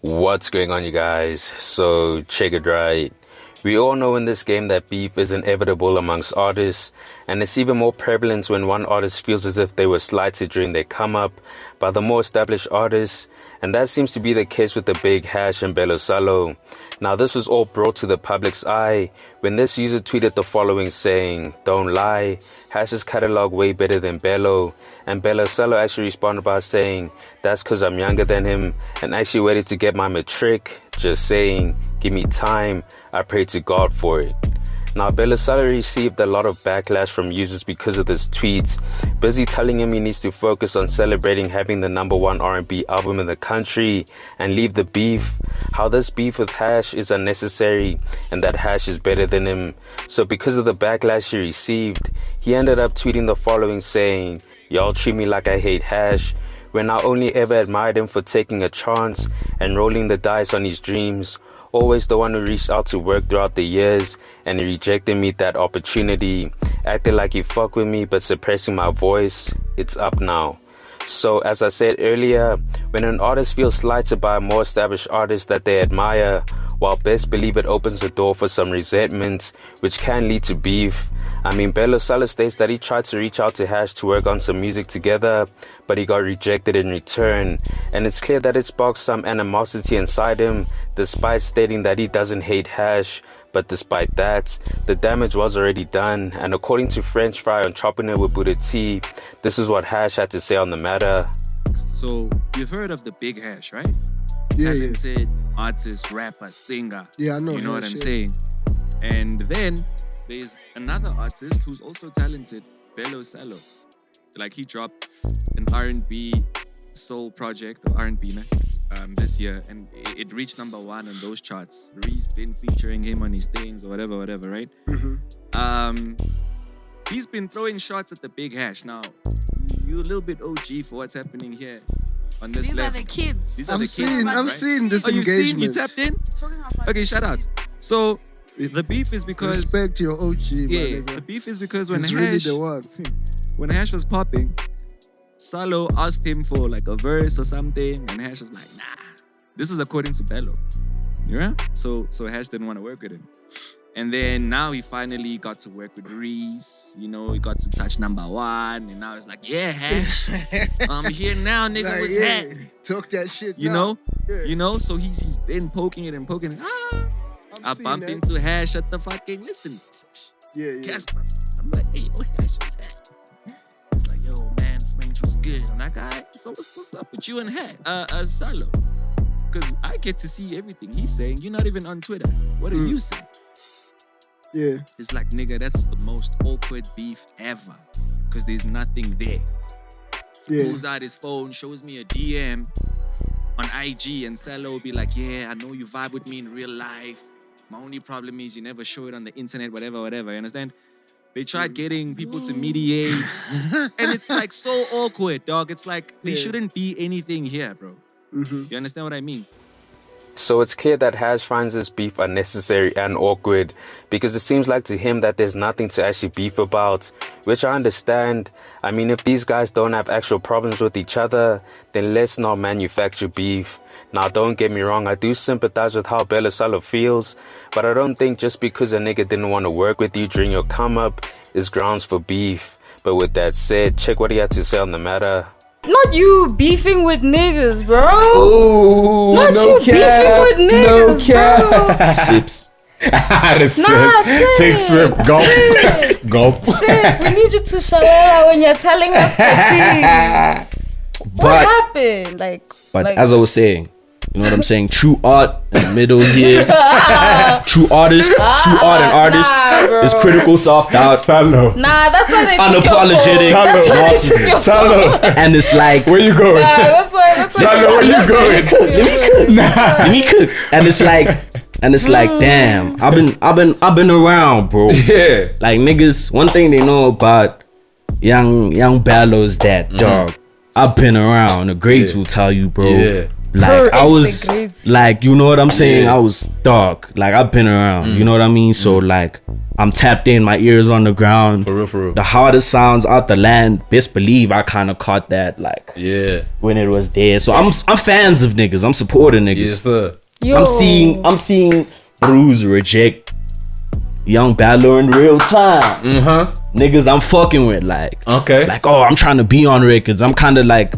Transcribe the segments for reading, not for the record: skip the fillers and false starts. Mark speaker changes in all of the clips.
Speaker 1: What's going on, you guys? So check it right. We all know in this game that beef is inevitable amongst artists, and it's even more prevalent when one artist feels as if they were slighted during their come up by the more established artists, and that seems to be the case with the big Hash and Belo Salo. Now this was all brought to the public's eye when this user tweeted the following saying, "Don't lie, Hash's catalog way better than Belo," and Belo Salo actually responded by saying, "That's cause I'm younger than him and actually waited to get my matric, just saying, give me time, I pray to God for it." Now, Belo Salo received a lot of backlash from users because of this tweet, busy telling him he needs to focus on celebrating having the #1 R&B album in the country and leave the beef, how this beef with Hash is unnecessary and that Hash is better than him. So because of the backlash he received, he ended up tweeting the following saying, "Y'all treat me like I hate Hash, when I only ever admired him for taking a chance and rolling the dice on his dreams. Always the one who reached out to work throughout the years, and he rejected me that opportunity. Acted like he fuck with me, but suppressing my voice. It's up now." So as I said earlier, when an artist feels slighted by a more established artist that they admire, while best believe it opens the door for some resentment, which can lead to beef. I mean, Belo Salo states that he tried to reach out to Hash to work on some music together, but he got rejected in return. And it's clear that it sparked some animosity inside him, despite stating that he doesn't hate Hash. But despite that, the damage was already done. And according to French fry entrepreneur with Buddha T, this is what Hash had to say on the matter.
Speaker 2: So, you've heard of the big Hash, right?
Speaker 3: Yeah,
Speaker 2: Talented artist, rapper, singer.
Speaker 3: Yeah, I know.
Speaker 2: You know what I'm saying? And then there's another artist who's also talented, Belo Salo. Like, he dropped an R&B soul project, or R&B, this year, and it reached #1 on those charts. Reese been featuring him on his things or whatever, right?
Speaker 3: Mm-hmm.
Speaker 2: He's been throwing shots at the big Hash. Now, you're a little bit OG for what's happening here on this
Speaker 4: These
Speaker 2: level.
Speaker 4: are the kids.
Speaker 2: These are the kids,
Speaker 3: I've
Speaker 2: right?
Speaker 3: seen this
Speaker 2: Oh, you've seen? You
Speaker 3: engagement.
Speaker 2: tapped in?
Speaker 4: Talking about like
Speaker 2: Okay, shout out. So, the beef is because...
Speaker 3: Respect your OG,
Speaker 2: Yeah,
Speaker 3: man.
Speaker 2: the beef is because when
Speaker 3: He's
Speaker 2: Hash...
Speaker 3: really the one.
Speaker 2: When Hash was popping, Salo asked him for like a verse or something, and Hash was like, "Nah." This is according to Belo. Yeah? So Hash didn't want to work with him. And then now he finally got to work with Reese. You know, he got to touch #1, and now it's like, "Yeah, Hash, I'm here now, nigga.
Speaker 3: Like,
Speaker 2: What's
Speaker 3: yeah,
Speaker 2: that?"
Speaker 3: talk that shit.
Speaker 2: You
Speaker 3: now.
Speaker 2: know?
Speaker 3: Yeah.
Speaker 2: You know? So he's been poking it. I
Speaker 3: seen
Speaker 2: bumped
Speaker 3: that.
Speaker 2: into Hash at the fucking listen.
Speaker 3: Yeah.
Speaker 2: Casper. I'm like, "Hey, what Hash is that?" It's like, "Yo, man, French was good." I'm like, "Alright, so what's up with you and Salo?" Because I get to see everything he's saying. You're not even on Twitter. What are you saying?
Speaker 3: Yeah.
Speaker 2: It's like, nigga, that's the most awkward beef ever. Because there's nothing there.
Speaker 3: Yeah.
Speaker 2: Pulls out his phone, shows me a DM on IG, and Salo will be like, "Yeah, I know you vibe with me in real life. My only problem is you never show it on the internet, whatever. You understand?" They tried getting people to mediate. And it's like so awkward, dog. It's like there shouldn't be anything here, bro.
Speaker 3: Mm-hmm.
Speaker 2: You understand what I mean?
Speaker 1: So it's clear that Hash finds this beef unnecessary and awkward because it seems like to him that there's nothing to actually beef about, which I understand. I mean, if these guys don't have actual problems with each other, then let's not manufacture beef. Now, don't get me wrong, I do sympathize with how Belo Salo feels, but I don't think just because a nigga didn't want to work with you during your come up is grounds for beef. But with that said, check what he had to say on the matter.
Speaker 5: Not you beefing with niggas, bro.
Speaker 6: Ooh,
Speaker 5: Not
Speaker 6: no
Speaker 5: you
Speaker 6: cap,
Speaker 5: beefing with niggas, bro.
Speaker 6: Sips.
Speaker 5: Nah, sip.
Speaker 6: Take sip. Gulp.
Speaker 5: Sip.
Speaker 6: Gulp.
Speaker 5: Sip, we need you to shawela when you're telling us the tea. What happened?
Speaker 6: But as I was saying, you know what I'm saying? True art in the middle here. True art and artist
Speaker 5: bro.
Speaker 6: is critical, soft out.
Speaker 7: Salo.
Speaker 5: Nah, that's why they
Speaker 6: Unapologetic.
Speaker 5: That's why they took your
Speaker 7: Salo.
Speaker 6: And it's like,
Speaker 7: Where you going?
Speaker 5: Nah, that's why
Speaker 7: Salo, where you going?
Speaker 6: let me cook. And it's like, damn, I've been around, bro.
Speaker 7: Yeah.
Speaker 6: Like niggas, one thing they know about young Belo is that, dog, I've been around. The greats will tell you, bro.
Speaker 7: Yeah.
Speaker 6: like I
Speaker 5: HD
Speaker 6: was
Speaker 5: grades.
Speaker 6: like, you know what I'm saying?
Speaker 4: Yeah.
Speaker 6: I was dark. Like I've been around. You know what I mean? So like I'm tapped in, my ears on the ground.
Speaker 4: For real.
Speaker 6: The hardest sounds out the land. Best believe I kind of caught that like
Speaker 4: Yeah.
Speaker 6: when it was there. So I'm fans of niggas. I'm supporting niggas.
Speaker 4: Yes, sir.
Speaker 5: Yo.
Speaker 6: I'm seeing Bruce reject Young Belo in real time. Niggas I'm fucking with like.
Speaker 4: Okay.
Speaker 6: Like, oh, I'm trying to be on records. I'm kind of like,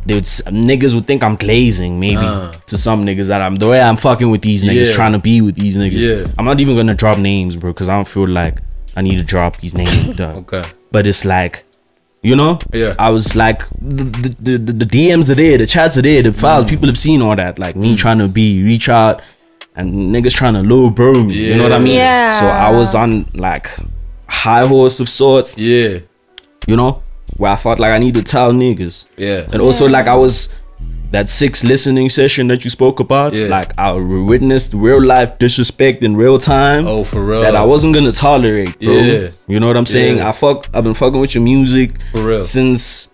Speaker 6: niggas would think I'm glazing maybe to some niggas that the way I'm fucking with these niggas,
Speaker 4: Yeah.
Speaker 6: trying to be with these niggas.
Speaker 4: Yeah.
Speaker 6: I'm not even gonna drop names, bro, because I don't feel like I need to drop these names. dog.
Speaker 4: Okay.
Speaker 6: But it's like, you know,
Speaker 4: Yeah.
Speaker 6: I was like, the DMs are there, the chats are there, the files, people have seen all that. Like me trying to reach out and niggas trying to low bro me. You know what I mean?
Speaker 5: Yeah.
Speaker 6: So I was on like high horse of sorts,
Speaker 4: Yeah.
Speaker 6: you know, where I felt like I need to tell niggas.
Speaker 4: Yeah.
Speaker 6: And also like I was that 6 listening session that you spoke about,
Speaker 4: Yeah.
Speaker 6: like I witnessed real life disrespect in real time.
Speaker 4: Oh, for real.
Speaker 6: That I wasn't gonna tolerate, bro.
Speaker 4: Yeah.
Speaker 6: You know what I'm saying?
Speaker 4: Yeah.
Speaker 6: I've been fucking with your music
Speaker 4: For real.
Speaker 6: since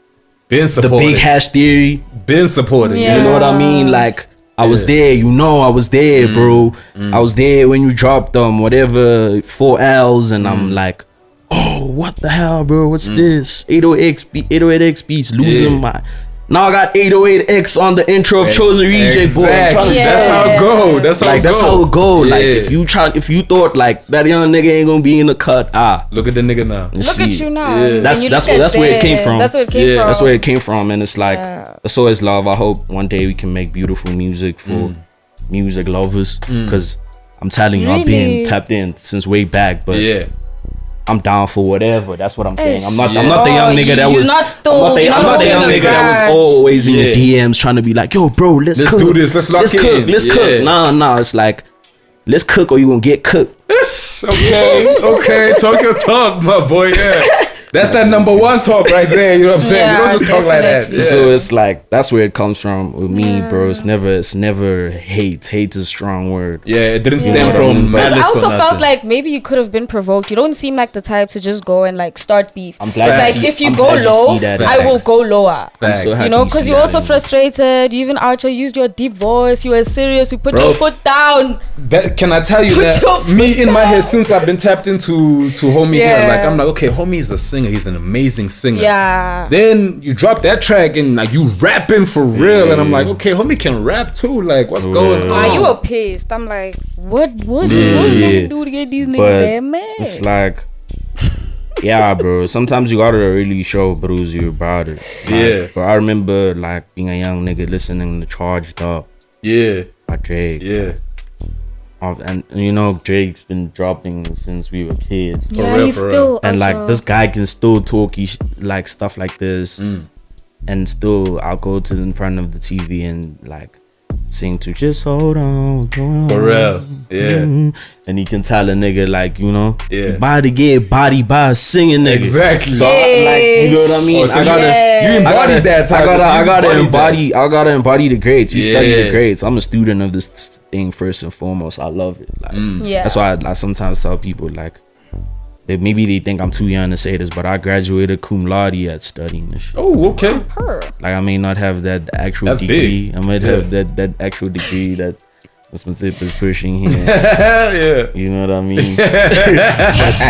Speaker 4: Been
Speaker 6: the
Speaker 4: supported.
Speaker 6: big hash theory.
Speaker 4: Been supported.
Speaker 5: Yeah.
Speaker 6: You know what I mean? Like I was
Speaker 4: Yeah.
Speaker 6: there, you know, I was there, bro. I was there when you dropped whatever 4 L's, and I'm like, oh, what the hell, bro? What's this? 808X beats losing
Speaker 4: Yeah.
Speaker 6: my. Now I got 808X on the intro of Chosen Reject, boy. I'm trying
Speaker 4: Exactly.
Speaker 6: to
Speaker 5: Yeah.
Speaker 4: That's how it go. That's how
Speaker 6: like
Speaker 4: it
Speaker 6: that's
Speaker 4: go.
Speaker 6: how it go. Like
Speaker 4: Yeah.
Speaker 6: if you thought like that young nigga ain't gonna be in the cut,
Speaker 4: Look at the nigga now.
Speaker 6: let's
Speaker 5: Look at
Speaker 6: see.
Speaker 5: you now.
Speaker 4: Yeah.
Speaker 5: And
Speaker 6: That's-
Speaker 5: you
Speaker 6: that's
Speaker 5: look
Speaker 6: where-
Speaker 5: at
Speaker 6: that's where it came
Speaker 5: that.
Speaker 6: from.
Speaker 5: That's where it came
Speaker 4: Yeah.
Speaker 5: from.
Speaker 6: That's where it came from, and it's like
Speaker 5: Yeah.
Speaker 6: it's always love. I hope one day we can make beautiful music for music lovers, because I'm telling you, I've been
Speaker 5: Really?
Speaker 6: tapped in since way back. But
Speaker 4: Yeah.
Speaker 6: I'm down for whatever. That's what I'm saying. I'm not
Speaker 4: Yeah.
Speaker 6: the young nigga that
Speaker 5: you're
Speaker 6: was.
Speaker 5: not still-
Speaker 6: I'm
Speaker 5: you're
Speaker 6: not
Speaker 5: not
Speaker 6: the young
Speaker 5: holding
Speaker 6: nigga
Speaker 5: a
Speaker 6: that was
Speaker 5: grudge.
Speaker 6: always in
Speaker 4: Yeah.
Speaker 6: the DMs trying to be like, yo, bro, let's
Speaker 4: Let's
Speaker 6: cook.
Speaker 4: do this. Let's lock
Speaker 6: cook.
Speaker 4: in.
Speaker 6: Let's
Speaker 4: Yeah.
Speaker 6: cook. Nah. It's like, let's cook or you gonna get cooked.
Speaker 4: Okay. Talk your talk, my boy. Yeah. That's that number one talk right there. You know what I'm saying?
Speaker 5: Yeah,
Speaker 4: we don't just talk like that.
Speaker 5: definitely.
Speaker 4: Yeah.
Speaker 6: So it's like that's where it comes from with me, bro. It's never hate. Hate is a strong word.
Speaker 4: Yeah, it didn't stem
Speaker 6: Yeah.
Speaker 4: from
Speaker 6: Because
Speaker 5: Because I
Speaker 4: malice
Speaker 5: also
Speaker 4: or
Speaker 5: felt
Speaker 4: nothing.
Speaker 5: like maybe you could have been provoked. You don't seem like the type to just go and like start beef.
Speaker 6: I'm glad
Speaker 5: It's
Speaker 6: you
Speaker 5: like
Speaker 6: see-
Speaker 5: if you
Speaker 6: I'm
Speaker 5: go
Speaker 6: glad you
Speaker 5: low,
Speaker 6: see that.
Speaker 5: I will
Speaker 4: Facts.
Speaker 5: go lower.
Speaker 6: I'm so
Speaker 4: Facts.
Speaker 6: happy
Speaker 5: You know,
Speaker 6: see
Speaker 5: because you're
Speaker 6: that
Speaker 5: also
Speaker 6: in you.
Speaker 5: frustrated. You even out here used your deep voice. You were serious. You put
Speaker 4: Bro.
Speaker 5: your foot down.
Speaker 4: That, can I tell you
Speaker 5: Put
Speaker 4: that
Speaker 5: your foot
Speaker 4: me in my
Speaker 5: down.
Speaker 4: head since I've been tapped into homie here,
Speaker 5: Yeah.
Speaker 4: like I'm like, okay, homie is a singer, he's an amazing singer.
Speaker 5: Yeah.
Speaker 4: Then you drop that track and like you rapping for real, and I'm like, okay, homie can rap too. Like, what's going
Speaker 6: Yeah.
Speaker 4: on?
Speaker 5: Ah, you were pissed. I'm like, what
Speaker 6: Yeah.
Speaker 5: did do to get these niggas
Speaker 6: But
Speaker 5: that mad?
Speaker 6: it's like, yeah, bro. Sometimes you gotta really show Bruce you about it. Like,
Speaker 4: Yeah.
Speaker 6: But I remember like being a young nigga listening to Charged Up
Speaker 4: Yeah,
Speaker 6: by Drake.
Speaker 4: yeah,
Speaker 6: And you know Drake's been dropping since we were kids.
Speaker 5: yeah,
Speaker 4: real,
Speaker 5: he's
Speaker 4: for real.
Speaker 5: still
Speaker 6: And
Speaker 5: out
Speaker 6: like
Speaker 5: here.
Speaker 6: this guy can still talk like stuff like this, and still I'll go to in front of the TV and like sing to just hold on,
Speaker 4: for real. Yeah,
Speaker 6: and he can tell a nigga like, you know,
Speaker 4: Yeah.
Speaker 6: you about to get body by a singing nigga.
Speaker 4: exactly.
Speaker 6: So like, you know what I mean?
Speaker 4: Oh, so
Speaker 6: I gotta,
Speaker 5: yeah.
Speaker 4: you embodied that type.
Speaker 6: I gotta
Speaker 4: embody.
Speaker 6: embody the grades. We study
Speaker 4: Yeah.
Speaker 6: the grades. I'm a student of this thing first and foremost. I love it. Like,
Speaker 5: Yeah.
Speaker 6: that's why I sometimes tell people like, that maybe they think I'm too young to say this, but I graduated cum laude at studying this shit.
Speaker 4: Oh, okay.
Speaker 5: Her.
Speaker 6: Like I may not have that actual
Speaker 4: That's
Speaker 6: degree.
Speaker 4: big.
Speaker 6: I might
Speaker 4: Yeah.
Speaker 6: have that actual degree that Mr. Tip is pushing here.
Speaker 4: Yeah.
Speaker 6: You know what I mean?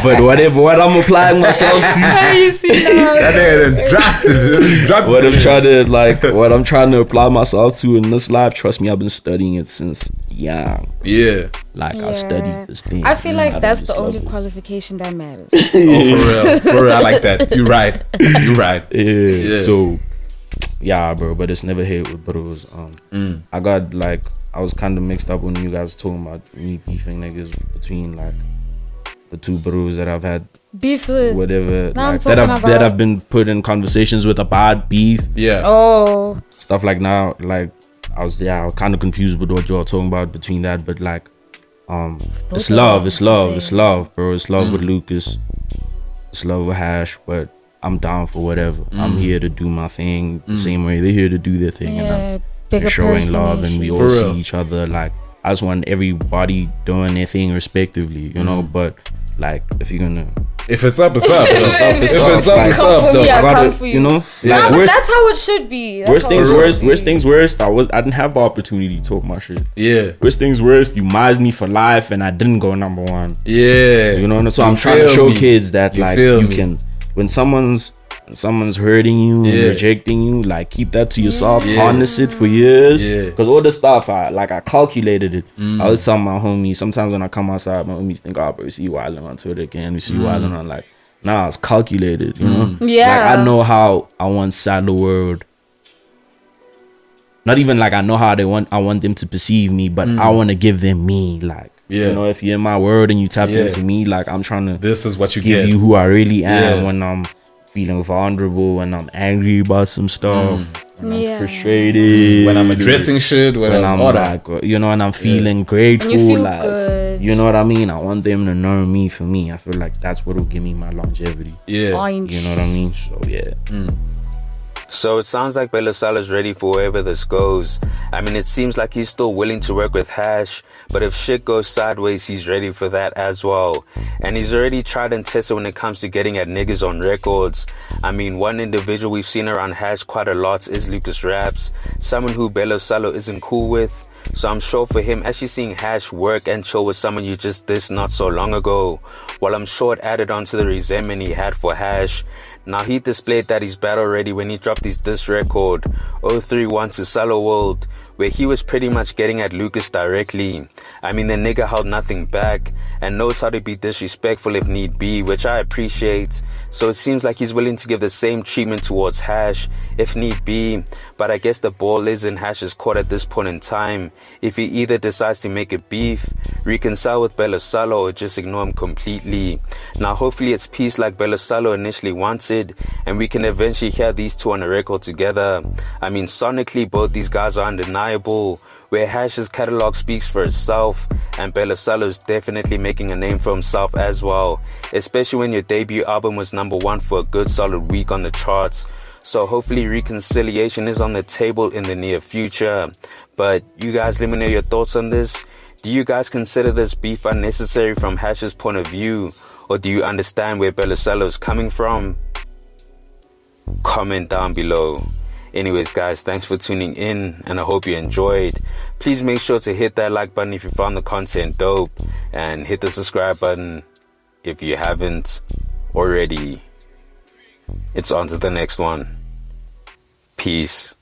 Speaker 6: but what I'm applying myself to,
Speaker 5: Hey, you see now?
Speaker 4: That nigga done dropped it. Dropped
Speaker 6: what
Speaker 4: it.
Speaker 6: I'm trying to apply myself to in this life, trust me, I've been studying it since young.
Speaker 4: Yeah.
Speaker 6: Like I
Speaker 5: Yeah.
Speaker 6: studied this thing.
Speaker 5: I feel like
Speaker 6: I
Speaker 5: that's
Speaker 6: just
Speaker 5: the only
Speaker 6: love it.
Speaker 5: qualification that matters.
Speaker 4: Oh, for real. For real. I like that. You right. You right.
Speaker 6: Yeah.
Speaker 4: Yeah.
Speaker 6: So yeah, bro, but it's never hit with bros. I got like I was kind of mixed up when you guys talking about me beefing niggas between like the two bros that I've had
Speaker 5: Beef with.
Speaker 6: whatever
Speaker 5: Now I'm
Speaker 6: like, that
Speaker 5: talking
Speaker 6: I've
Speaker 5: about-
Speaker 6: been put in conversations with about beef
Speaker 4: Yeah.
Speaker 5: Oh.
Speaker 6: stuff like now. Like I was kind of confused with what y'all talking about between that, but like it's
Speaker 5: are
Speaker 6: love,
Speaker 5: almost
Speaker 6: it's
Speaker 5: the
Speaker 6: love,
Speaker 5: same.
Speaker 6: it's love, bro. It's love with Lucas, it's love with Hash, but I'm down for whatever. I'm here to do my thing the same way they're here to do their thing, and
Speaker 5: Yeah.
Speaker 6: I'm
Speaker 5: Bigger
Speaker 6: showing love, and we
Speaker 5: personation.
Speaker 6: all
Speaker 4: For
Speaker 6: see
Speaker 4: real.
Speaker 6: each other. Like I just want everybody doing their thing respectively, you know. But like if you're gonna
Speaker 4: If it's up, it's up.
Speaker 6: If it's up, it's
Speaker 4: If
Speaker 6: up.
Speaker 4: it's up,
Speaker 6: Like,
Speaker 4: it's
Speaker 5: Come
Speaker 4: up,
Speaker 5: for
Speaker 4: though.
Speaker 5: me, I
Speaker 6: I gotta,
Speaker 5: come for you.
Speaker 6: you know,
Speaker 4: Yeah.
Speaker 5: Nah, but
Speaker 6: worst,
Speaker 5: that's how it should be. That's
Speaker 6: worst
Speaker 5: how
Speaker 6: things
Speaker 5: it should
Speaker 6: worst.
Speaker 5: be.
Speaker 6: Worst things worst. I didn't have the opportunity to talk my shit.
Speaker 4: Yeah.
Speaker 6: Worst things worst. You mised me for life, and I didn't go number one.
Speaker 4: Yeah.
Speaker 6: You know, so
Speaker 4: You
Speaker 6: I'm trying to
Speaker 4: feel
Speaker 6: show
Speaker 4: me.
Speaker 6: kids that
Speaker 4: You
Speaker 6: like
Speaker 4: feel
Speaker 6: you
Speaker 4: me.
Speaker 6: can when someone's hurting you
Speaker 4: Yeah.
Speaker 6: and rejecting you, like keep that to yourself,
Speaker 4: Yeah.
Speaker 6: harness it for years.
Speaker 4: Yeah.
Speaker 6: Because all the stuff I calculated it. I was telling my homies sometimes when I come outside, my homies think, oh, bro, we see you wilding on Twitter again, we see you wilding on like, nah, it's calculated, you know.
Speaker 5: Yeah.
Speaker 6: Like I know how I want Salo world. Not even like I know how I want them to perceive me, but I want to give them me. Like,
Speaker 4: Yeah.
Speaker 6: you know, if you're in my world and you tap
Speaker 4: Yeah.
Speaker 6: into me, like I'm trying to
Speaker 4: This is what you
Speaker 6: give
Speaker 4: get.
Speaker 6: you who I really am
Speaker 4: Yeah.
Speaker 6: when I'm feeling vulnerable, when I'm angry about some stuff, when
Speaker 5: Yeah.
Speaker 6: I'm frustrated,
Speaker 4: When I'm addressing shit, when I'm all that.
Speaker 6: like, you know, and I'm feeling grateful,
Speaker 5: And you feel
Speaker 6: like,
Speaker 5: good.
Speaker 6: you know what I mean? I want them to know me for me. I feel like that's what will give me my longevity.
Speaker 4: Yeah.
Speaker 5: Orange.
Speaker 6: You know what I mean? So yeah.
Speaker 1: So it sounds like Belo Salo's ready for wherever this goes. I mean, it seems like he's still willing to work with Hash, but if shit goes sideways, he's ready for that as well. And he's already tried and tested when it comes to getting at niggas on records. I mean, one individual we've seen around Hash quite a lot is Lucasraps, someone who Belo Salo isn't cool with. So I'm sure for him, actually seeing Hash work and chill with someone you just dissed not so long ago, while I'm sure it added on to the resentment he had for Hash. Now he displayed that he's battle ready when he dropped his diss record 031 to Salo World, where he was pretty much getting at Lucas directly. I mean, the nigga held nothing back and knows how to be disrespectful if need be, which I appreciate. So it seems like he's willing to give the same treatment towards Hash if need be, but I guess the ball is in Hash's court at this point in time. If he either decides to make a beef, reconcile with Belo Salo, or just ignore him completely. Now hopefully it's peace like Belo Salo initially wanted, and we can eventually hear these two on a record together. I mean, sonically both these guys are undeniable, where Hash's catalog speaks for itself, and Belo Salo is definitely making a name for himself as well, especially when your debut album was #1 for a good solid week on the charts. So hopefully reconciliation is on the table in the near future. But you guys, let me know your thoughts on this. Do you guys consider this beef unnecessary from Hash's point of view, or do you understand where Belo Salo is coming from? Comment down below. Anyways guys, thanks for tuning in and I hope you enjoyed. Please make sure to hit that like button if you found the content dope, and hit the subscribe button if you haven't already. It's on to the next one. Peace.